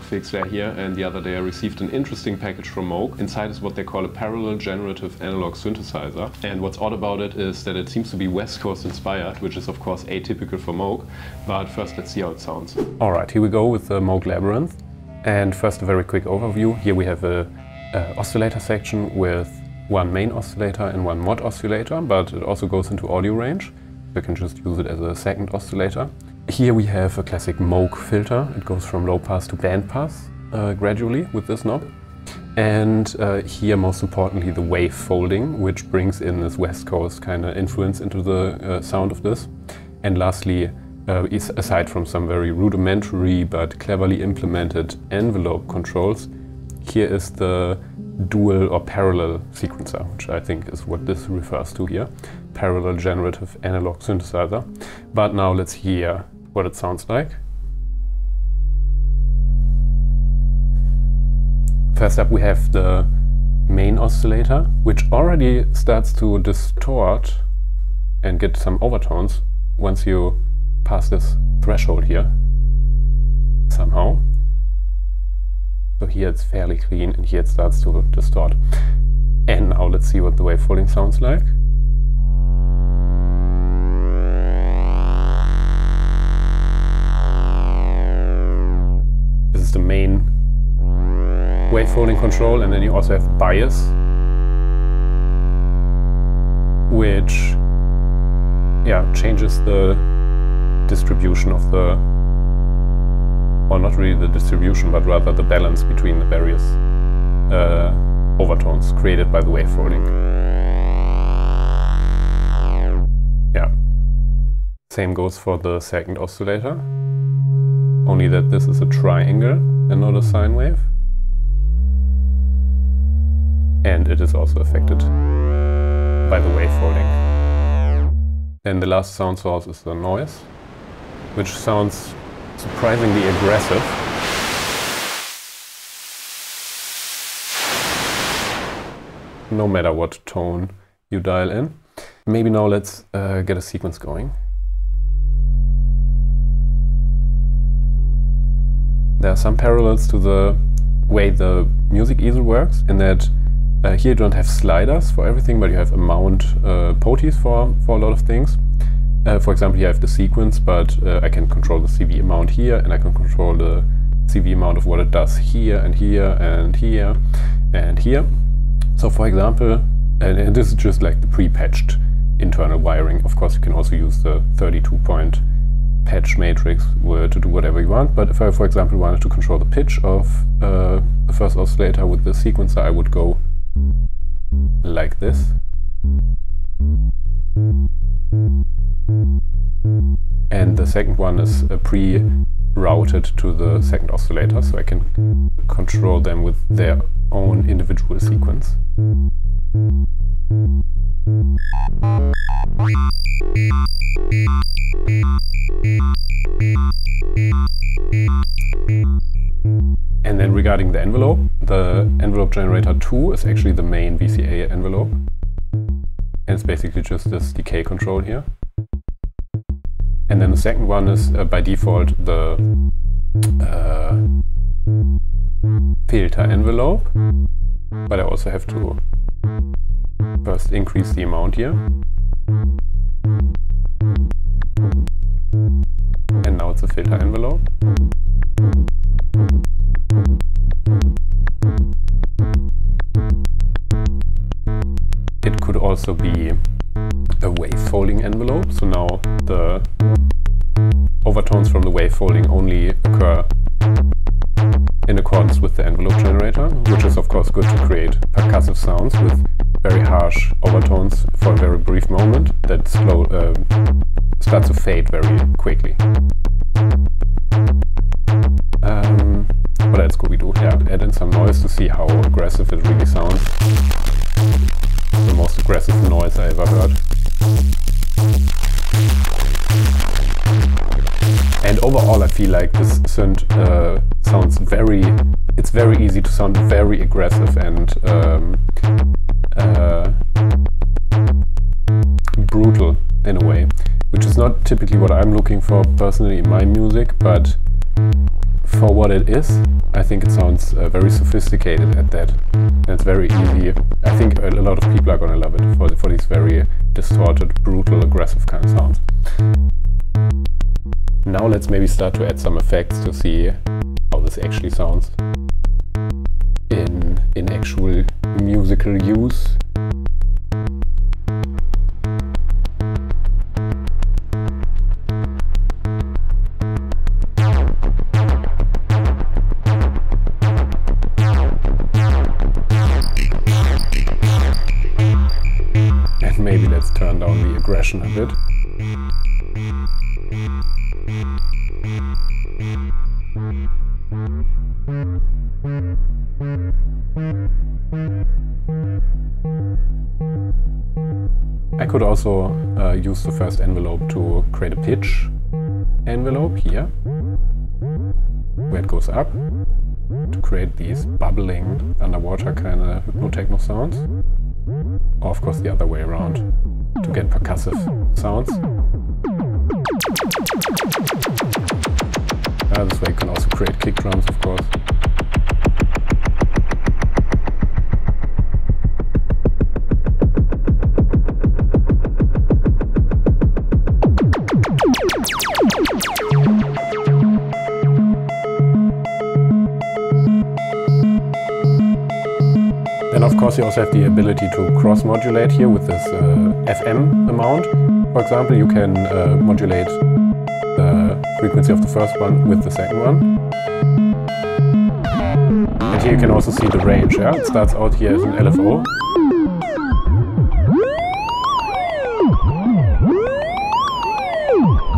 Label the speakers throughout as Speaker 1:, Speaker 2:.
Speaker 1: fix there here, and the other day I received an interesting package from Moog. Inside is what they call a parallel generative analog synthesizer. And what's odd about it is that it seems to be West Coast inspired, which is of course atypical for Moog. But first let's see how it sounds. Alright, here we go with the Moog Labyrinth. And first a very quick overview. Here we have a oscillator section with one main oscillator and one mod oscillator, but it also goes into audio range. You can just use it as a second oscillator. Here we have a classic Moog filter. It goes from low pass to band pass gradually with this knob. And here, most importantly, the wave folding, which brings in this West Coast kind of influence into the sound of this. And lastly, aside from some very rudimentary but cleverly implemented envelope controls, here is the dual or parallel sequencer, which I think is what this refers to here. Parallel generative analog synthesizer. But now let's hear what it sounds like. First up we have the main oscillator, which already starts to distort and get some overtones once you pass this threshold here somehow. So here it's fairly clean and here it starts to distort. And now let's see what the wave folding sounds like. This is the main wave folding control, and then you also have bias, which changes the distribution of the, or not really the distribution, but rather the balance between the various overtones created by the wave folding. Yeah. Same goes for the second oscillator, only that this is a triangle and not a sine wave. And it is also affected by the wave folding. Then the last sound source is the noise, which sounds surprisingly aggressive. No matter what tone you dial in. Maybe now let's get a sequence going. There are some parallels to the way the music easel works, in that here you don't have sliders for everything, but you have amount poties for a lot of things. For example, here I have the sequence, but I can control the CV amount here, and I can control the CV amount of what it does here and here and here and here. So for example, and this is just like the pre-patched internal wiring. Of course, you can also use the 32-point patch matrix to do whatever you want. But if I, for example, wanted to control the pitch of the first oscillator with the sequencer, I would go like this. And the second one is pre-routed to the second oscillator, so I can control them with their own individual sequence. And then regarding the envelope generator 2 is actually the main VCA envelope. And it's basically just this decay control here. And then the second one is by default the filter envelope. But I also have to first increase the amount here. And now it's a filter envelope. It could also be a wave folding envelope, so now the overtones from the wave folding only occur in accordance with the envelope generator, which is of course good to create percussive sounds with very harsh overtones for a very brief moment that start to fade very quickly. What else could we do here? Add in some noise to see how aggressive it really sounds. The most aggressive noise I ever heard. And overall I feel like this synth sounds it's very easy to sound very aggressive and brutal in a way, which is not typically what I'm looking for personally in my music, but for what it is, I think it sounds very sophisticated at that. And it's very easy. I think a lot of people are gonna love it for these very distorted, brutal, aggressive kind of sounds. Now let's maybe start to add some effects to see how this actually sounds in actual musical use. And maybe let's turn down the aggression a bit. I could also use the first envelope to create a pitch envelope here, where it goes up, to create these bubbling underwater kind of hypno-techno sounds. Or of course the other way around, to get percussive sounds. This way you can also create kick drums, of course. And of course you also have the ability to cross-modulate here with this FM amount. For example, you can modulate the frequency of the first one with the second one. And here you can also see the range. Yeah? It starts out here as an LFO.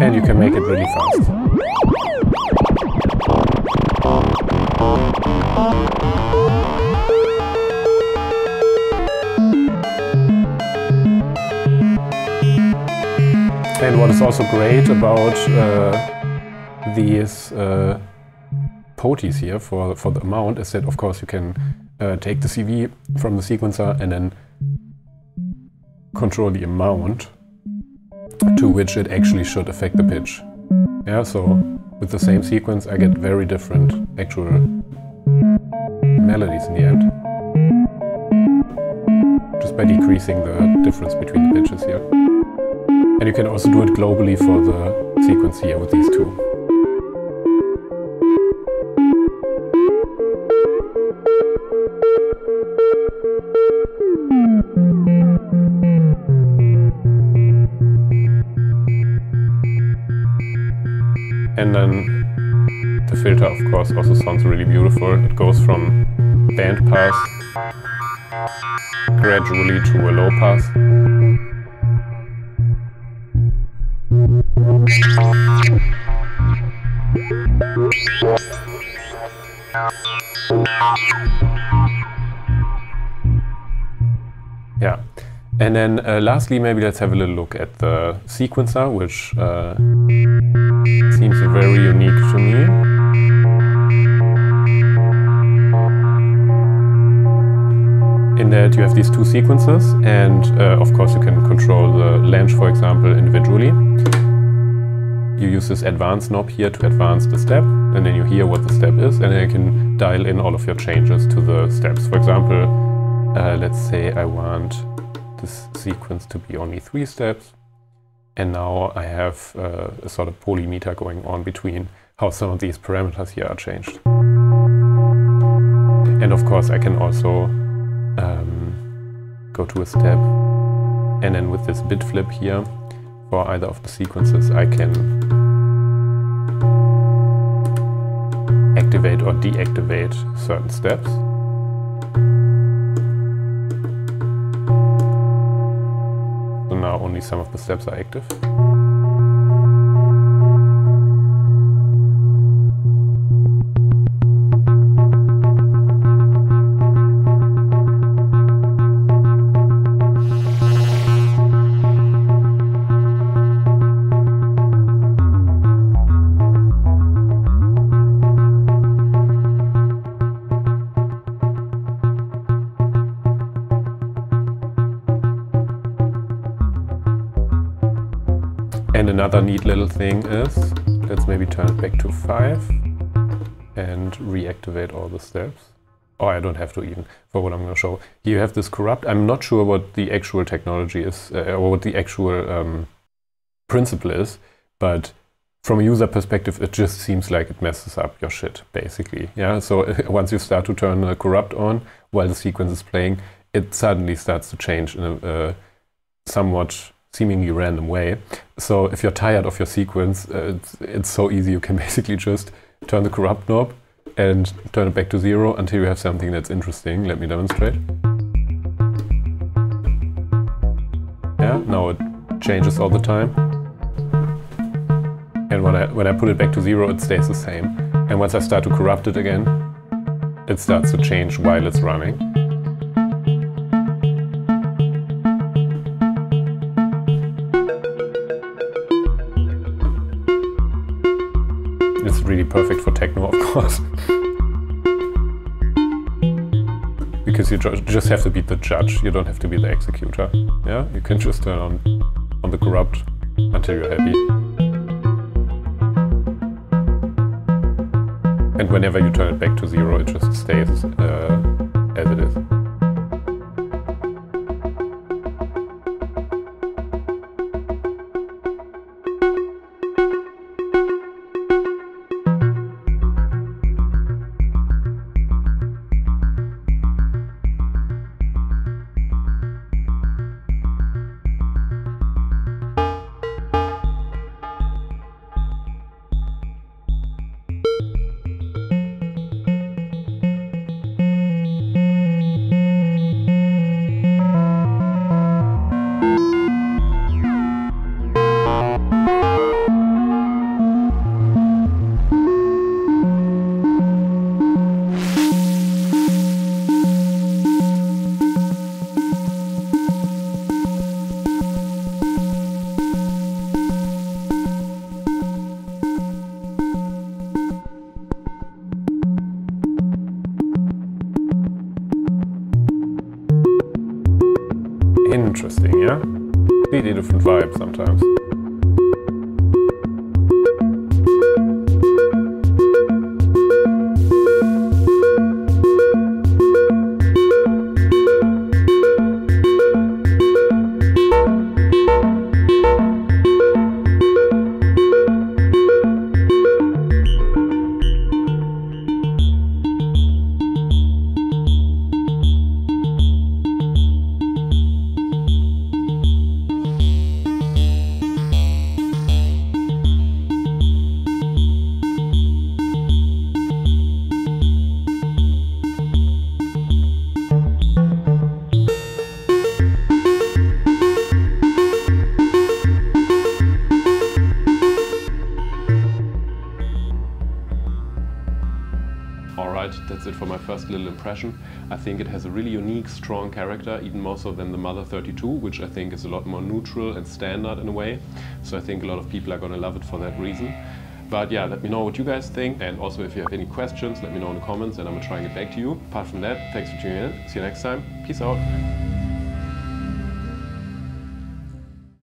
Speaker 1: And you can make it really fast. And what is also great about these poties here for the amount is that, of course, you can take the CV from the sequencer and then control the amount to which it actually should affect the pitch. Yeah, so with the same sequence I get very different actual melodies in the end, just by decreasing the difference between the pitches here. And you can also do it globally for the sequence here with these two. And then the filter, of course, also sounds really beautiful. It goes from band pass gradually to a low pass. Yeah, and then lastly, maybe let's have a little look at the sequencer, which seems very unique to me. In that you have these two sequences, and of course you can control the length, for example, individually. You use this advance knob here to advance the step, and then you hear what the step is, and then you can dial in all of your changes to the steps. For example, let's say I want this sequence to be only 3 steps, and now I have a sort of polymeter going on between how some of these parameters here are changed. And of course I can also go to a step, and then with this bit flip here, for either of the sequences I can activate or deactivate certain steps. So now only some of the steps are active. And another neat little thing is, let's maybe turn it back to 5. and reactivate all the steps. Oh, I don't have to even, for what I'm going to show. Here you have this corrupt. I'm not sure what the actual technology is, or what the actual principle is, but from a user perspective, it just seems like it messes up your shit, basically. Yeah. So once you start to turn a corrupt on while the sequence is playing, it suddenly starts to change in a somewhat seemingly random way. So if you're tired of your sequence, it's so easy. You can basically just turn the corrupt knob and turn it back to 0 until you have something that's interesting. Let me demonstrate. Yeah. Now it changes all the time. And when I put it back to 0, it stays the same. And once I start to corrupt it again, it starts to change while it's running. It's really perfect for techno, of course. Because you just have to be the judge, you don't have to be the executor. Yeah, you can just turn on the corrupt until you're happy. And whenever you turn it back to 0, it just stays as it is. Interesting, yeah? Completely different vibe sometimes. Alright, that's it for my first little impression. I think it has a really unique, strong character, even more so than the Mother 32, which I think is a lot more neutral and standard in a way. So I think a lot of people are gonna love it for that reason. But yeah, let me know what you guys think, and also if you have any questions, let me know in the comments and I'm gonna try and get back to you. Apart from that, thanks for tuning in. See you next time. Peace out.